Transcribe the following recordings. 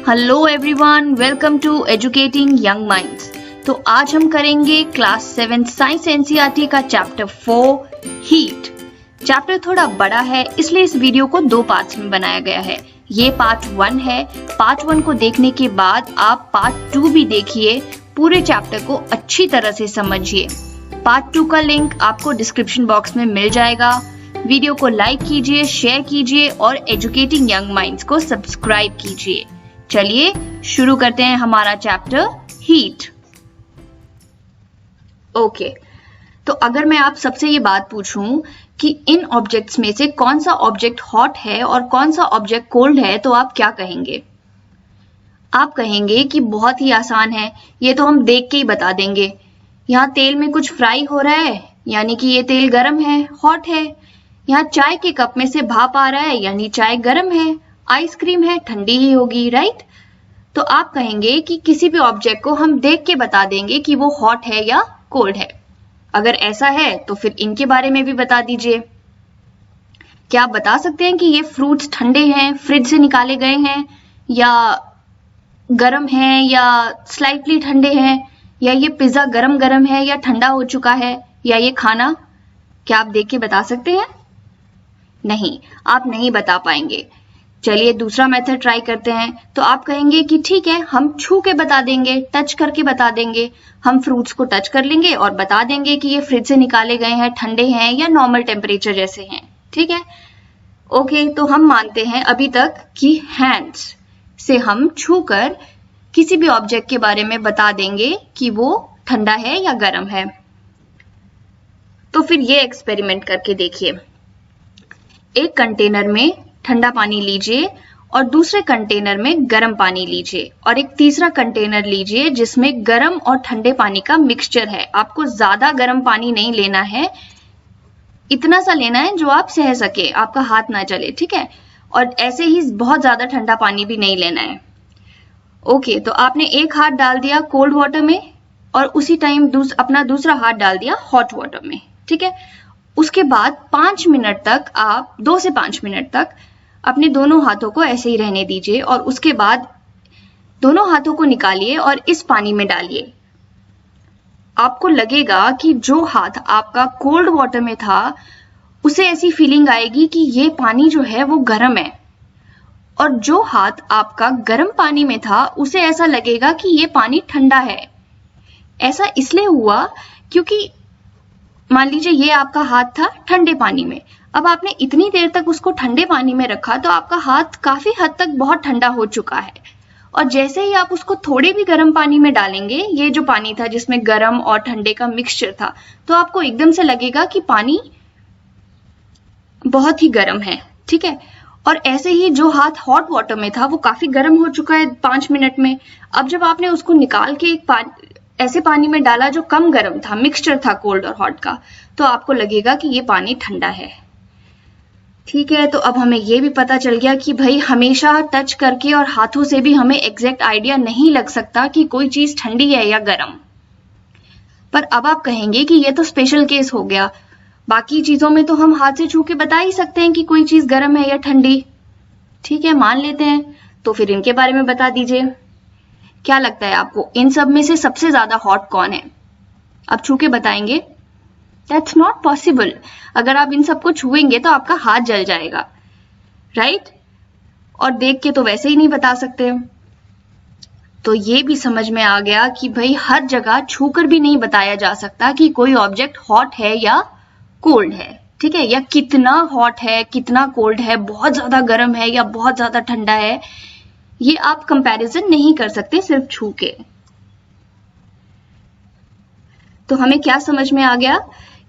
Hello everyone, welcome to educating young minds. तो आज हम करेंगे क्लास 7 साइंस एनसीईआरटी का चैप्टर 4 हीट। चैप्टर थोड़ा बड़ा है, इसलिए इस वीडियो को 2 पार्ट्स में बनाया गया है। ये पार्ट 1 है। पार्ट 1 को देखने के बाद आप पार्ट 2 भी देखिए, पूरे चैप्टर को अच्छी तरह से समझिए। पार्ट 2 का लिंक आपको डिस्क्रिप्शन बॉक्स में मिल जाएगा। वीडियो को लाइक कीजिए, शेयर कीजिए और एजुकेटिंग यंग माइंड्स को सब्सक्राइब कीजिए। चलिए शुरू करते हैं हमारा चैप्टर हीट। ओके, तो अगर मैं आप सबसे ये बात पूछूं कि इन ऑब्जेक्ट्स में से कौन सा ऑब्जेक्ट हॉट है और कौन सा ऑब्जेक्ट कोल्ड है, तो आप क्या कहेंगे? आप कहेंगे कि बहुत ही आसान है, ये तो हम देख के ही बता देंगे। यहाँ तेल में कुछ फ्राई हो रहा है, यानी कि ये तेल गर्म है, हॉट है। यहाँ चाय के कप में से भाप आ रहा है, यानी चाय गर्म है। आइसक्रीम है, ठंडी ही होगी, राइट? तो आप कहेंगे कि किसी भी ऑब्जेक्ट को हम देख के बता देंगे कि वो हॉट है या कोल्ड है। अगर ऐसा है तो फिर इनके बारे में भी बता दीजिए। क्या आप बता सकते हैं कि ये फ्रूट्स ठंडे हैं, फ्रिज से निकाले गए हैं, या गर्म हैं, या स्लाइटली ठंडे हैं, या ये पिज्जा गरम गरम है या ठंडा हो चुका है, या ये खाना? क्या आप देख के बता सकते हैं? नहीं, आप नहीं बता पाएंगे। चलिए दूसरा मेथड ट्राई करते हैं। तो आप कहेंगे कि ठीक है, हम छू के बता देंगे, टच करके बता देंगे। हम फ्रूट्स को टच कर लेंगे और बता देंगे कि ये फ्रिज से निकाले गए हैं, ठंडे हैं या नॉर्मल टेम्परेचर जैसे हैं। ठीक है, ओके। तो हम मानते हैं अभी तक कि हैंड्स से हम छू कर किसी भी ऑब्जेक्ट के बारे में बता देंगे कि वो ठंडा है या गर्म है। तो फिर ये एक्सपेरिमेंट करके देखिए। एक कंटेनर में ठंडा पानी लीजिए और दूसरे कंटेनर में गर्म पानी लीजिए, और एक तीसरा कंटेनर लीजिए जिसमें गर्म और ठंडे पानी का मिक्सचर है। आपको ज्यादा गर्म पानी नहीं लेना है, इतना सा लेना है जो आप सह सके, आपका हाथ ना जले, ठीक है? और ऐसे ही बहुत ज्यादा ठंडा पानी भी नहीं लेना है। ओके, तो आपने एक हाथ डाल दिया कोल्ड वाटर में और उसी टाइम अपना दूसरा हाथ डाल दिया हॉट वाटर में, ठीक है? उसके बाद 5 मिनट तक आप 2 से 5 मिनट तक अपने दोनों हाथों को ऐसे ही रहने दीजिए, और उसके बाद दोनों हाथों को निकालिए और इस पानी में डालिए। आपको लगेगा कि जो हाथ आपका कोल्ड वाटर में था उसे ऐसी फीलिंग आएगी कि ये पानी जो है वो गर्म है, और जो हाथ आपका गर्म पानी में था उसे ऐसा लगेगा कि ये पानी ठंडा है। ऐसा इसलिए हुआ क्योंकि मान लीजिए ये आपका हाथ था ठंडे पानी में, अब आपने इतनी देर तक उसको ठंडे पानी में रखा तो आपका हाथ काफी हद तक बहुत ठंडा हो चुका है, और जैसे ही आप उसको थोड़े भी गर्म पानी में डालेंगे, ये जो पानी था जिसमें गर्म और ठंडे का मिक्सचर था, तो आपको एकदम से लगेगा कि पानी बहुत ही गर्म है, ठीक है? और ऐसे ही जो हाथ हॉट वाटर में था वो काफी गर्म हो चुका है 5 मिनट में। अब जब आपने उसको निकाल के ऐसे पानी में डाला जो कम गर्म था, मिक्सचर था कोल्ड और हॉट का, तो आपको लगेगा कि ये पानी ठंडा है। ठीक है, तो अब हमें ये भी पता चल गया कि भाई हमेशा टच करके और हाथों से भी हमें एग्जैक्ट आइडिया नहीं लग सकता कि कोई चीज ठंडी है या गर्म। पर अब आप कहेंगे कि ये तो स्पेशल केस हो गया, बाकी चीजों में तो हम हाथ से छू के बता ही सकते हैं कि कोई चीज गर्म है या ठंडी। ठीक है, मान लेते हैं। तो फिर इनके बारे में बता दीजिए। क्या लगता है आपको, इन सब में से सबसे ज्यादा हॉट कौन है? आप छू के बताएंगे? That's not possible. अगर आप इन सबको छुएंगे तो आपका हाथ जल जाएगा, राइट? और देख के तो वैसे ही नहीं बता सकते। तो ये भी समझ में आ गया कि भाई हर जगह छूकर भी नहीं बताया जा सकता कि कोई ऑब्जेक्ट हॉट है या कोल्ड है, ठीक है? या कितना हॉट है, कितना कोल्ड है, बहुत ज्यादा गर्म है या बहुत ज्यादा ठंडा है, ये आप कंपैरिजन नहीं कर सकते सिर्फ छू के। तो हमें क्या समझ में आ गया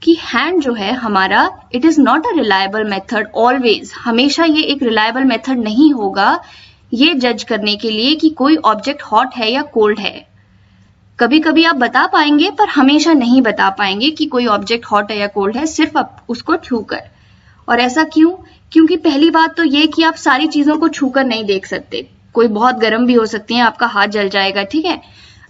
कि हैंड जो है हमारा, it is not a reliable method always. हमेशा ये एक रिलायबल मेथड नहीं होगा ये जज करने के लिए कि कोई ऑब्जेक्ट हॉट है या कोल्ड है। कभी कभी आप बता पाएंगे, पर हमेशा नहीं बता पाएंगे कि कोई ऑब्जेक्ट हॉट है या कोल्ड है सिर्फ आप उसको छूकर। और ऐसा क्यों? क्योंकि पहली बात तो ये कि आप सारी चीजों को छूकर नहीं देख सकते, कोई बहुत गर्म भी हो सकती है, आपका हाथ जल जाएगा, ठीक है?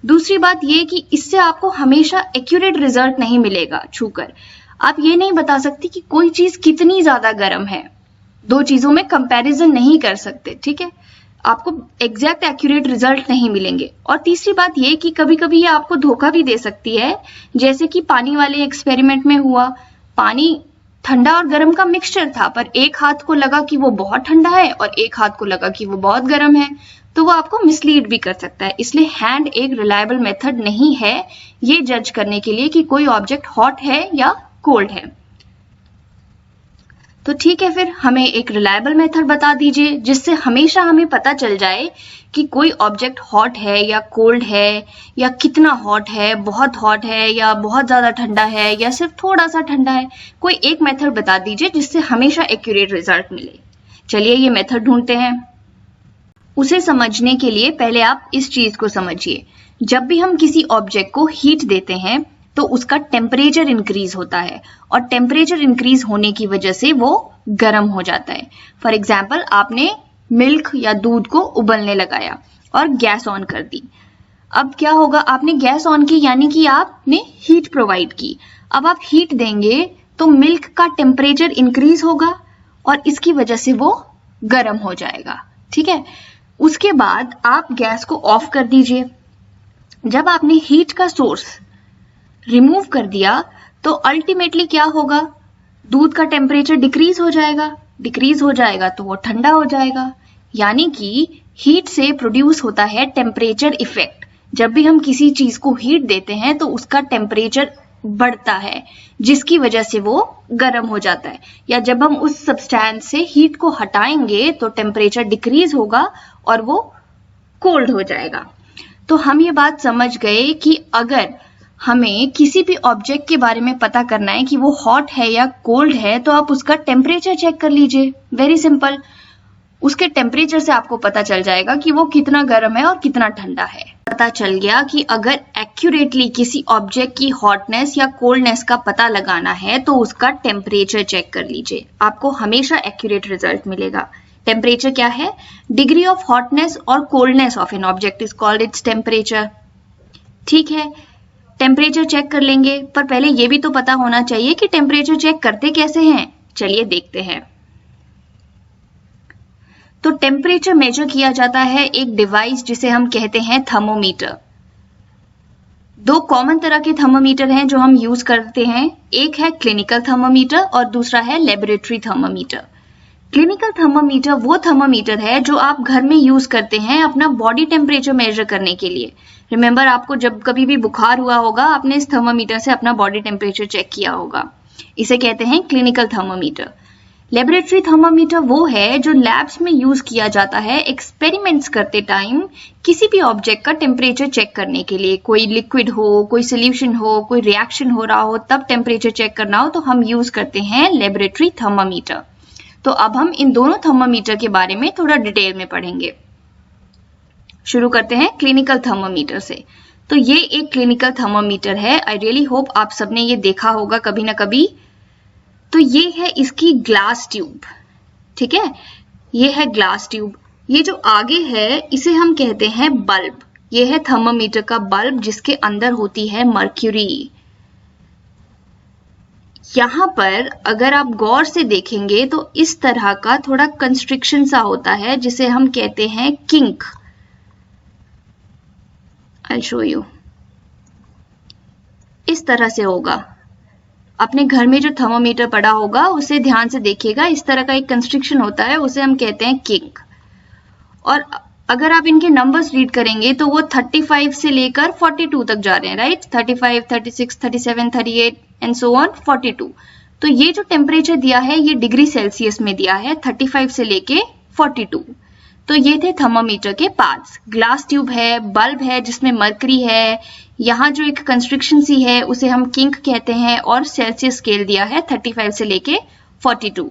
दूसरी बात ये कि इससे आपको हमेशा एक्यूरेट रिजल्ट नहीं मिलेगा छूकर। आप ये नहीं बता सकते कि कोई चीज कितनी ज्यादा गर्म है, दो चीजों में कंपैरिजन नहीं कर सकते, ठीक है? आपको एग्जैक्ट एक्यूरेट रिजल्ट नहीं मिलेंगे। और तीसरी बात ये कि कभी कभी ये आपको धोखा भी दे सकती है, जैसे कि पानी वाले एक्सपेरिमेंट में हुआ। पानी ठंडा और गर्म का मिक्सचर था, पर एक हाथ को लगा कि वो बहुत ठंडा है और एक हाथ को लगा कि वो बहुत गर्म है, तो वो आपको मिसलीड भी कर सकता है। इसलिए हैंड एक रिलायबल मेथड नहीं है ये जज करने के लिए कि कोई ऑब्जेक्ट हॉट है या कोल्ड है। तो ठीक है, फिर हमें एक रिलायबल मेथड बता दीजिए जिससे हमेशा हमें पता चल जाए कि कोई ऑब्जेक्ट हॉट है या कोल्ड है, या कितना हॉट है, बहुत हॉट है, या बहुत ज़्यादा ठंडा है, या सिर्फ थोड़ा सा ठंडा है। कोई एक मेथड बता दीजिए जिससे हमेशा एक्यूरेट रिजल्ट मिले। चलिए ये मेथड ढूंढते हैं। उसे समझने के लिए पहले आप इस चीज को समझिए। जब भी हम किसी ऑब्जेक्ट को हीट देते हैं तो उसका टेम्परेचर इंक्रीज होता है, और टेम्परेचर इंक्रीज होने की वजह से वो गर्म हो जाता है। फॉर एग्जाम्पल, आपने मिल्क या दूध को उबलने लगाया और गैस ऑन कर दी। अब क्या होगा, आपने गैस ऑन की यानी कि आपने हीट प्रोवाइड की। अब आप हीट देंगे तो मिल्क का टेम्परेचर इंक्रीज होगा और इसकी वजह से वो गर्म हो जाएगा। ठीक है, उसके बाद आप गैस को ऑफ कर दीजिए। जब आपने हीट का सोर्स रिमूव कर दिया तो अल्टीमेटली क्या होगा, दूध का टेम्परेचर डिक्रीज हो जाएगा। डिक्रीज हो जाएगा तो वो ठंडा हो जाएगा। यानी कि हीट से प्रोड्यूस होता है टेम्परेचर इफेक्ट। जब भी हम किसी चीज को हीट देते हैं तो उसका टेम्परेचर बढ़ता है, जिसकी वजह से वो गर्म हो जाता है। या जब हम उस सब्सटेंस से हीट को हटाएंगे तो टेम्परेचर डिक्रीज होगा और वो कोल्ड हो जाएगा। तो हम ये बात समझ गए कि अगर हमें किसी भी ऑब्जेक्ट के बारे में पता करना है कि वो हॉट है या कोल्ड है, तो आप उसका टेम्परेचर चेक कर लीजिए। वेरी सिंपल, उसके टेम्परेचर से आपको पता चल जाएगा कि वो कितना गर्म है और कितना ठंडा है। पता चल गया कि अगर एक्यूरेटली किसी ऑब्जेक्ट की हॉटनेस या कोल्डनेस का पता लगाना है तो उसका टेम्परेचर चेक कर लीजिए, आपको हमेशा एक्यूरेट रिजल्ट मिलेगा। टेम्परेचर क्या है? डिग्री ऑफ हॉटनेस और coldness of an object is called its temperature. ठीक है, टेम्परेचर चेक कर लेंगे, पर पहले ये भी तो पता होना चाहिए कि टेम्परेचर चेक करते कैसे हैं। चलिए देखते हैं। तो टेम्परेचर मेजर किया जाता है एक डिवाइस जिसे हम कहते हैं थर्मोमीटर। दो कॉमन तरह के थर्मोमीटर हैं जो हम यूज करते हैं, एक है क्लिनिकल थर्मोमीटर और दूसरा है लेबोरेटरी थर्मोमीटर। क्लिनिकल थर्मोमीटर वो थर्मोमीटर है जो आप घर में यूज करते हैं अपना बॉडी टेम्परेचर मेजर करने के लिए। रिमेंबर, आपको जब कभी भी बुखार हुआ होगा आपने इस थर्मोमीटर से अपना बॉडी टेम्परेचर चेक किया होगा। इसे कहते हैं क्लिनिकल थर्मोमीटर। लेबोरेटरी थर्मोमीटर वो है जो लैब्स में यूज किया जाता है एक्सपेरिमेंट्स करते टाइम किसी भी ऑब्जेक्ट का टेम्परेचर चेक करने के लिए। कोई लिक्विड हो, कोई सोल्यूशन हो, कोई रिएक्शन हो रहा हो, तब टेम्परेचर चेक करना हो तो हम यूज करते हैं लेबोरेटरी थर्मोमीटर। तो अब हम इन दोनों थर्मोमीटर के बारे में थोड़ा डिटेल में पढ़ेंगे। शुरू करते हैं क्लिनिकल थर्मोमीटर से। तो ये एक क्लिनिकल थर्मोमीटर है। आई रियली होप आप सबने ये देखा होगा कभी ना कभी। तो ये है इसकी ग्लास ट्यूब। ठीक है, ये है ग्लास ट्यूब। ये जो आगे है इसे हम कहते हैं बल्ब। ये है थर्मोमीटर का बल्ब जिसके अंदर होती है मर्क्यूरी। यहाँ पर अगर आप गौर से देखेंगे तो इस तरह का थोड़ा कंस्ट्रिक्शन सा होता है जिसे हम कहते हैं किंक। I'll show you। इस तरह से होगा। अपने घर में जो थर्मोमीटर पड़ा होगा उसे ध्यान से देखिएगा, इस तरह का एक कंस्ट्रिक्शन होता है, उसे हम कहते हैं किंक। और अगर आप इनके नंबर्स रीड करेंगे तो वो 35 से लेकर 42 तक जा रहे हैं, राइट? 35, 36, 37, 38 and so on 42। तो ये जो टेम्परेचर दिया है ये डिग्री सेल्सियस में दिया है, 35 से लेके 42। तो ये थे थर्मोमीटर के पार्ट्स। ग्लास ट्यूब है, बल्ब है जिसमें मरकरी है, यहाँ जो एक कंस्ट्रिक्शन सी है उसे हम किंक कहते हैं, और सेल्सियस स्केल दिया है 35 से लेके 42।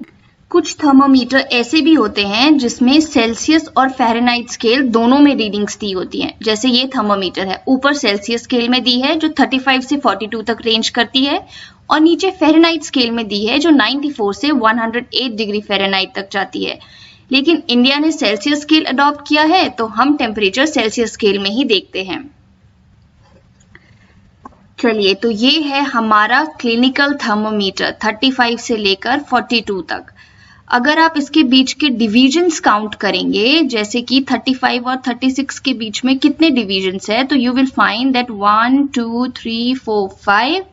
कुछ थर्मोमीटर ऐसे भी होते हैं जिसमें सेल्सियस और फ़ारेनहाइट स्केल दोनों में रीडिंग्स दी होती हैं। जैसे ये थर्मोमीटर है, ऊपर सेल्सियस स्केल में दी है जो 35 से 42 तक रेंज करती है, और नीचे फ़ारेनहाइट स्केल में दी है जो 94 से 108 डिग्री फ़ारेनहाइट तक जाती है। लेकिन इंडिया ने सेल्सियस स्केल अडॉप्ट किया है तो हम टेम्परेचर सेल्सियस स्केल में ही देखते हैं। चलिए, तो ये है हमारा क्लिनिकल थर्मोमीटर 35 से लेकर 42 तक। अगर आप इसके बीच के डिविजन्स काउंट करेंगे, जैसे कि 35 और 36 के बीच में कितने डिविजन्स है, तो you will find that 1 2 3 4 5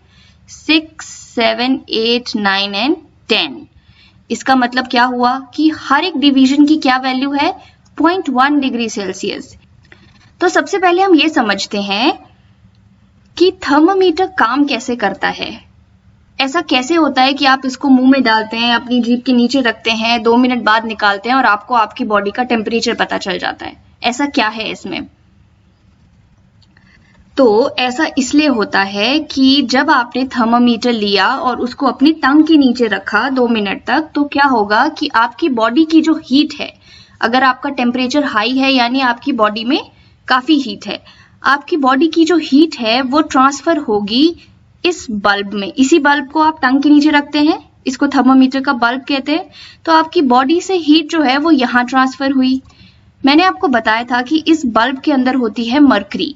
6 7 8 9 and 10। इसका मतलब क्या हुआ कि हर एक डिवीजन की क्या वैल्यू है, 0.1 डिग्री सेल्सियस। तो सबसे पहले हम ये समझते हैं कि थर्मामीटर काम कैसे करता है। ऐसा कैसे होता है कि आप इसको मुंह में डालते हैं, अपनी जीभ के नीचे रखते हैं, 2 मिनट बाद निकालते हैं और आपको आपकी बॉडी का टेम्परेचर पता चल जाता है। ऐसा क्या है इसमें? तो ऐसा इसलिए होता है कि जब आपने थर्मामीटर लिया और उसको अपनी टंग के नीचे रखा 2 मिनट तक, तो क्या होगा कि आपकी बॉडी की जो हीट है, अगर आपका टेम्परेचर हाई है यानी आपकी बॉडी में काफी हीट है, आपकी बॉडी की जो हीट है वो ट्रांसफर होगी इस बल्ब में। इसी बल्ब को आप टंग के नीचे रखते हैं, इसको थर्मामीटर का बल्ब कहते हैं। तो आपकी बॉडी से हीट जो है वो यहाँ ट्रांसफर हुई। मैंने आपको बताया था कि इस बल्ब के अंदर होती है मरकरी।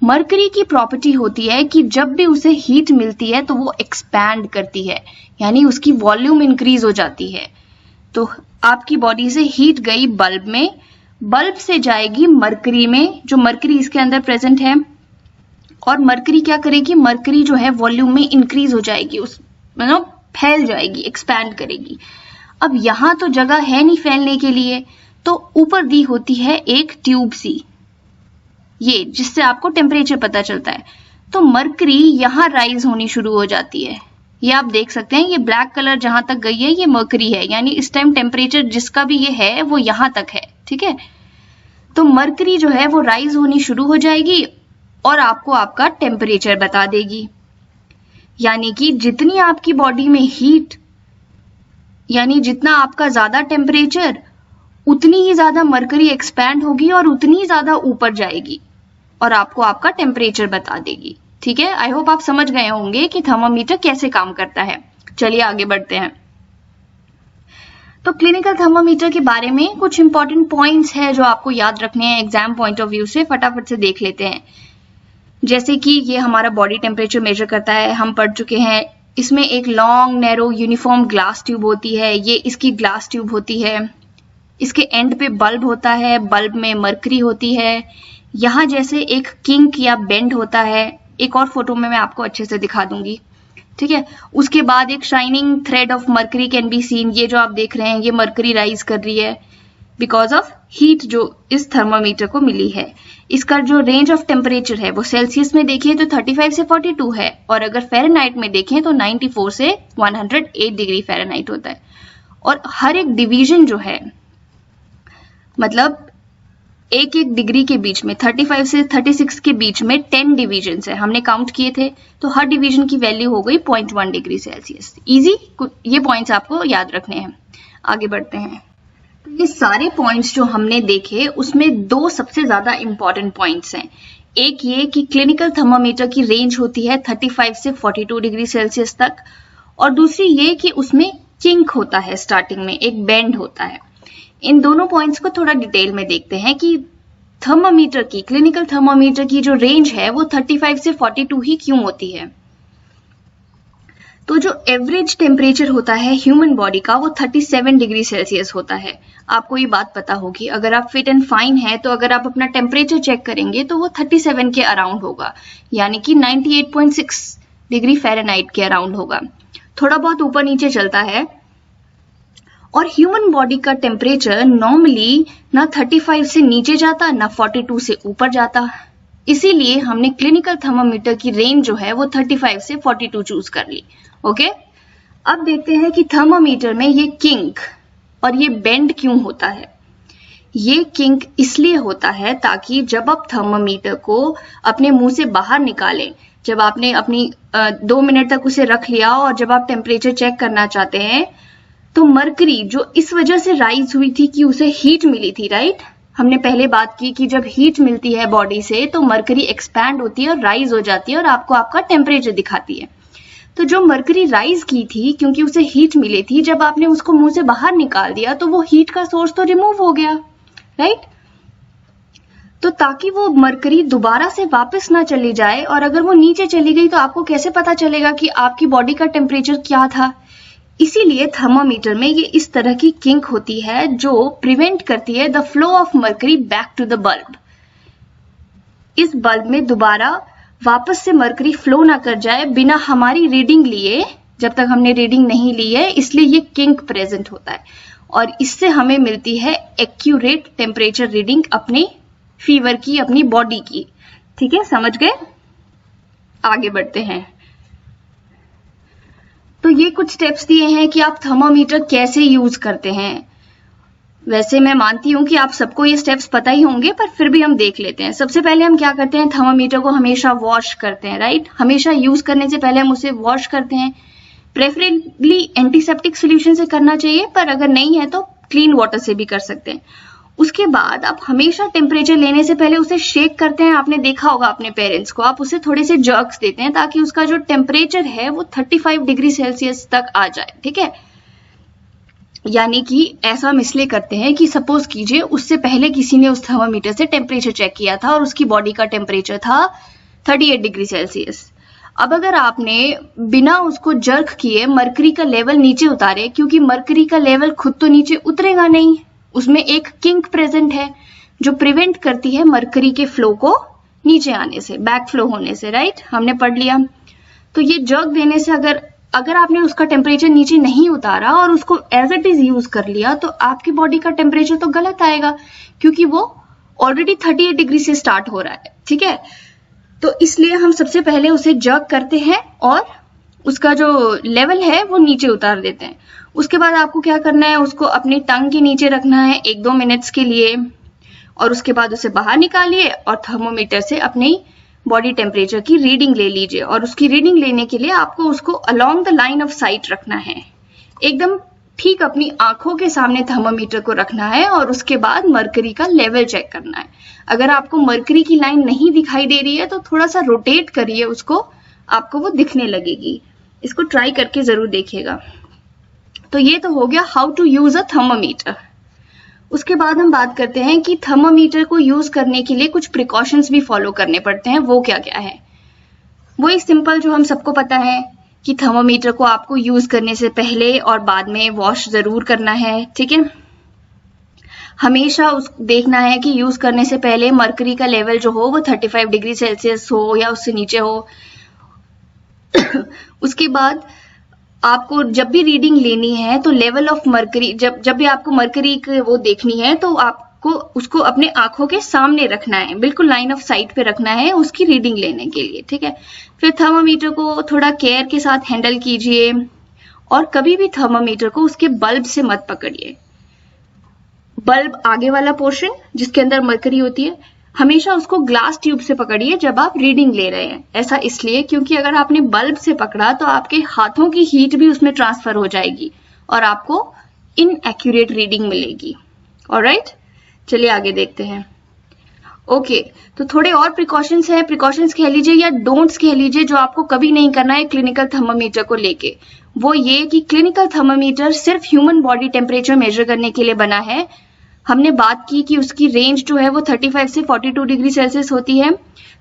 मरकरी की प्रॉपर्टी होती है कि जब भी उसे हीट मिलती है तो वो एक्सपैंड करती है, यानी उसकी वॉल्यूम इंक्रीज हो जाती है। तो आपकी बॉडी से हीट गई बल्ब में, बल्ब से जाएगी मरकरी में, जो मरकरी इसके अंदर प्रेजेंट है, और मरकरी क्या करेगी, मरकरी जो है वॉल्यूम में इंक्रीज हो जाएगी, उस मतलब फैल जाएगी, एक्सपैंड करेगी। अब यहां तो जगह है नहीं फैलने के लिए, तो ऊपर दी होती है एक ट्यूब सी, ये जिससे आपको टेम्परेचर पता चलता है। तो मरकरी यहां राइज होनी शुरू हो जाती है। ये आप देख सकते हैं, ये ब्लैक कलर जहां तक गई है ये मरकरी है, यानी इस टाइम टेम्परेचर जिसका भी ये है वो यहां तक है, ठीक है। तो मरकरी जो है वो राइज होनी शुरू हो जाएगी और आपको आपका टेम्परेचर बता देगी। यानी कि जितनी आपकी बॉडी में हीट, यानी जितना आपका ज्यादा टेम्परेचर, उतनी ही ज्यादा मरकरी एक्सपैंड होगी और उतनी ही ज्यादा ऊपर जाएगी और आपको आपका टेम्परेचर बता देगी। ठीक है, आई होप आप समझ गए होंगे कि थर्मामीटर कैसे काम करता है। चलिए आगे बढ़ते हैं। तो क्लिनिकल थर्मामीटर के बारे में कुछ इंपॉर्टेंट पॉइंट्स है जो आपको याद रखने हैं एग्जाम पॉइंट ऑफ व्यू से, फटाफट से देख लेते हैं। जैसे कि ये हमारा बॉडी टेम्परेचर मेजर करता है, हम पढ़ चुके हैं। इसमें एक long narrow uniform glass tube होती है, ये इसकी ग्लास ट्यूब होती है। इसके एंड पे बल्ब होता है, बल्ब में मरकरी होती है। यहाँ जैसे एक किंक या बेंड होता है, एक और फोटो में मैं आपको अच्छे से दिखा दूंगी, ठीक है। उसके बाद एक shining thread of mercury can be seen. ये जो आप देख रहे हैं ये मरकरी राइज कर रही है बिकॉज ऑफ हीट जो इस थर्मामीटर को मिली है। इसका जो रेंज ऑफ टेम्परेचर है वो सेल्सियस में देखिए तो 35 से 42 है, और अगर फ़ारेनहाइट में देखें तो 94 से 108 डिग्री फ़ारेनहाइट होता है। और हर एक डिवीजन जो है, मतलब एक एक डिग्री के बीच में 35 से 36 के बीच में 10 डिवीजन है, हमने काउंट किए थे। तो हर डिवीजन की वैल्यू हो गई 0.1 डिग्री सेल्सियस। इजी, ये पॉइंट्स आपको याद रखने हैं। आगे बढ़ते हैं। तो ये सारे पॉइंट्स जो हमने देखे उसमें दो सबसे ज्यादा इंपॉर्टेंट पॉइंट्स हैं। एक ये कि क्लिनिकल थर्मामीटर की रेंज होती है 35 से 42 डिग्री सेल्सियस तक, और दूसरी ये कि उसमें किंक होता है, स्टार्टिंग में एक बेंड होता है। इन दोनों पॉइंट्स को थोड़ा डिटेल में देखते हैं कि थर्मामीटर की, क्लिनिकल थर्मामीटर की जो रेंज है वो 35 से 42 ही क्यों होती है। तो जो एवरेज टेम्परेचर होता है ह्यूमन बॉडी का वो 37 डिग्री सेल्सियस होता है। आपको ये बात पता होगी, अगर आप फिट एंड फाइन है तो अगर आप अपना टेम्परेचर चेक करेंगे तो वो 37 के अराउंड होगा, यानी कि 98.6 डिग्री फ़ारेनहाइट के अराउंड होगा। थोड़ा बहुत ऊपर नीचे चलता है। और ह्यूमन बॉडी का टेम्परेचर नॉर्मली ना 35 से नीचे जाता ना 42 से ऊपर जाता, इसीलिए हमने क्लिनिकल थर्मामीटर की रेंज जो है वो 35 से 42 चूज कर ली। ओके, अब देखते हैं कि थर्मामीटर में ये किंक और ये बेंड क्यों होता है। ये किंक इसलिए होता है ताकि जब आप थर्मामीटर को अपने मुंह से बाहर निकालें, जब आपने अपनी 2 मिनट तक उसे रख लिया और जब आप टेम्परेचर चेक करना चाहते हैं तो मरकरी जो इस वजह से राइज हुई थी कि उसे हीट मिली थी, राइट। हमने पहले बात की कि जब हीट मिलती है बॉडी से तो मरकरी एक्सपैंड होती है और राइज हो जाती है और आपको आपका टेम्परेचर दिखाती है। तो जो मरकरी राइज की थी क्योंकि उसे हीट मिली थी, जब आपने उसको मुंह से बाहर निकाल दिया तो वो हीट का सोर्स तो रिमूव हो गया, राइट। तो ताकि वो मरकरी दोबारा से वापस ना चली जाए, और अगर वो नीचे चली गई तो आपको कैसे पता चलेगा कि आपकी बॉडी का टेम्परेचर क्या था। इसीलिए थर्मामीटर में ये इस तरह की किंक होती है जो प्रिवेंट करती है the flow of mercury back to the bulb. इस बल्ब में दोबारा वापस से मर्करी फ्लो ना कर जाए बिना हमारी रीडिंग लिए, जब तक हमने रीडिंग नहीं ली है, इसलिए ये किंक प्रेजेंट होता है और इससे हमें मिलती है एक्यूरेट टेम्परेचर रीडिंग अपने फीवर की, अपनी बॉडी की। ठीक है, समझ गए? आगे बढ़ते हैं। तो ये कुछ स्टेप्स दिए हैं कि आप थर्मामीटर कैसे यूज करते हैं। वैसे मैं मानती हूँ कि आप सबको ये स्टेप्स पता ही होंगे, पर फिर भी हम देख लेते हैं। सबसे पहले हम क्या करते हैं, थर्मामीटर को हमेशा वॉश करते हैं, राइट? हमेशा यूज करने से पहले हम उसे वॉश करते हैं। प्रेफरेबली एंटीसेप्टिक सोल्यूशन से करना चाहिए, पर अगर नहीं है तो क्लीन वाटर से भी कर सकते हैं। उसके बाद आप हमेशा टेम्परेचर लेने से पहले उसे शेक करते हैं। आपने देखा होगा अपने पेरेंट्स को, आप उसे थोड़े से जर्क्स देते हैं ताकि उसका जो टेम्परेचर है वो 35 डिग्री सेल्सियस तक आ जाए। ठीक है, यानी कि ऐसा हम इसलिए करते हैं कि सपोज कीजिए उससे पहले किसी ने उस थर्मामीटर से टेम्परेचर चेक किया था और उसकी बॉडी का टेम्परेचर था 38 डिग्री सेल्सियस। अब अगर आपने बिना उसको जर्क किए मर्करी का लेवल नीचे उतारे, क्योंकि मर्करी का लेवल खुद तो नीचे उतरेगा नहीं, उसमें एक किंक प्रेजेंट है जो प्रिवेंट करती है मर्करी के फ्लो को नीचे आने से, बैक फ्लो होने से, राइट? हमने पढ़ लिया। तो ये जर्क देने से अगर आपने उसका टेम्परेचर नीचे नहीं उतारा और उसको एज इट इज यूज कर लिया तो आपकी बॉडी का टेम्परेचर तो गलत आएगा, क्योंकि वो ऑलरेडी 38 डिग्री से स्टार्ट हो रहा है। ठीक है, तो इसलिए हम सबसे पहले उसे जर्क करते हैं और उसका जो लेवल है वो नीचे उतार देते हैं। उसके बाद आपको क्या करना है, उसको अपनी टंग के नीचे रखना है 1-2 मिनट्स के लिए और उसके बाद उसे बाहर निकालिए और थर्मोमीटर से अपनी बॉडी टेम्परेचर की रीडिंग ले लीजिए। और उसकी रीडिंग लेने के लिए आपको उसको along the line of site रखना है, एकदम ठीक अपनी आंखों के सामने थर्मोमीटर को रखना है और उसके बाद मर्करी का लेवल चेक करना है। अगर आपको मर्करी की लाइन नहीं दिखाई दे रही है तो थोड़ा सा रोटेट करिए उसको, आपको वो दिखने लगेगी। इसको ट्राई करके जरूर देखिएगा। तो ये तो हो गया how to use a thermometer. उसके बाद हम बात करते हैं कि थर्मोमीटर को यूज करने के लिए कुछ प्रिकॉशंस भी फॉलो करने पड़ते हैं। वो क्या क्या है? वही सिंपल जो हम सबको पता है कि थर्मोमीटर को आपको यूज करने से पहले और बाद में वॉश जरूर करना है। ठीक है, हमेशा देखना है कि यूज करने से पहले मर्करी का लेवल जो हो वो 35 डिग्री सेल्सियस हो या उससे नीचे हो। उसके बाद आपको जब भी रीडिंग लेनी है तो लेवल ऑफ मर्करी, जब भी आपको मर्करी वो देखनी है तो आपको उसको अपने आंखों के सामने रखना है, बिल्कुल लाइन ऑफ साइट पे रखना है उसकी रीडिंग लेने के लिए। ठीक है, फिर थर्मोमीटर को थोड़ा केयर के साथ हैंडल कीजिए और कभी भी थर्मोमीटर को उसके बल्ब से मत पकड़िए। बल्ब आगे वाला पोर्शन जिसके अंदर मर्करी होती है, हमेशा उसको ग्लास ट्यूब से पकड़िए जब आप रीडिंग ले रहे हैं। ऐसा इसलिए क्योंकि अगर आपने बल्ब से पकड़ा तो आपके हाथों की हीट भी उसमें ट्रांसफर हो जाएगी और आपको इनएक्यूरेट रीडिंग मिलेगी। ऑलराइट, चलिए आगे देखते हैं। ओके, तो थोड़े और प्रिकॉशंस हैं, प्रिकॉशंस कह लीजिए या डोंट्स कह लीजिए, जो आपको कभी नहीं करना है क्लिनिकल थर्मोमीटर को लेके। वो ये कि क्लिनिकल थर्मोमीटर सिर्फ ह्यूमन बॉडी टेम्परेचर मेजर करने के लिए बना है। हमने बात की कि उसकी रेंज जो है वो 35 से 42 डिग्री सेल्सियस होती है।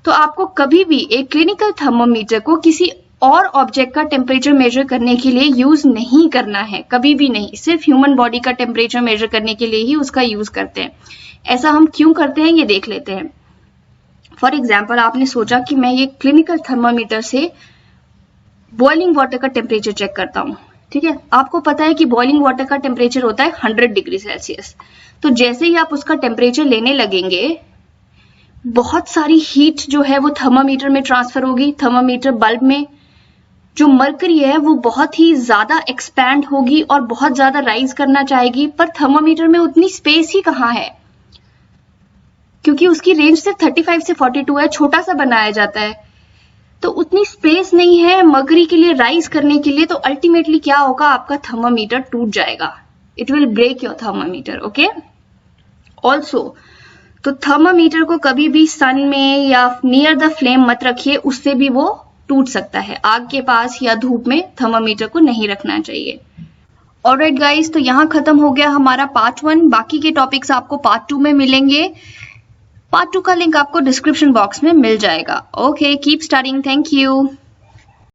तो आपको कभी भी एक क्लिनिकल थर्मोमीटर को किसी और ऑब्जेक्ट का टेम्परेचर मेजर करने के लिए यूज नहीं करना है, कभी भी नहीं। सिर्फ ह्यूमन बॉडी का टेम्परेचर मेजर करने के लिए ही उसका यूज करते हैं। ऐसा हम क्यों करते हैं ये देख लेते हैं। फॉर एग्जाम्पल, आपने सोचा कि मैं ये क्लिनिकल थर्मोमीटर से बॉइलिंग वाटर का टेम्परेचर चेक करता हूँ। ठीक है, आपको पता है कि बॉइलिंग वाटर का टेम्परेचर होता है 100 डिग्री सेल्सियस। तो जैसे ही आप उसका टेम्परेचर लेने लगेंगे, बहुत सारी हीट जो है वो थर्मोमीटर में ट्रांसफर होगी। थर्मोमीटर बल्ब में जो मर्करी है वो बहुत ही ज्यादा एक्सपैंड होगी और बहुत ज्यादा राइज करना चाहेगी, पर थर्मोमीटर में उतनी स्पेस ही कहाँ है, क्योंकि उसकी रेंज सिर्फ 35 से 42 है, छोटा सा बनाया जाता है, तो उतनी स्पेस नहीं है मर्करी के लिए राइज करने के लिए। तो अल्टीमेटली क्या होगा, आपका थर्मोमीटर टूट जाएगा। It will break your thermometer. Okay, also तो थर्मोमीटर को कभी भी सन में या नियर द फ्लेम मत रखिए, उससे भी वो टूट सकता है। आग के पास या धूप में थर्मोमीटर को नहीं रखना चाहिए। ऑलराइट गाइस, तो यहाँ खत्म हो गया हमारा पार्ट 1। बाकी के टॉपिक्स आपको पार्ट 2 में मिलेंगे। पार्ट 2 का लिंक आपको डिस्क्रिप्शन बॉक्स में मिल जाएगा। Okay, keep studying. Thank you.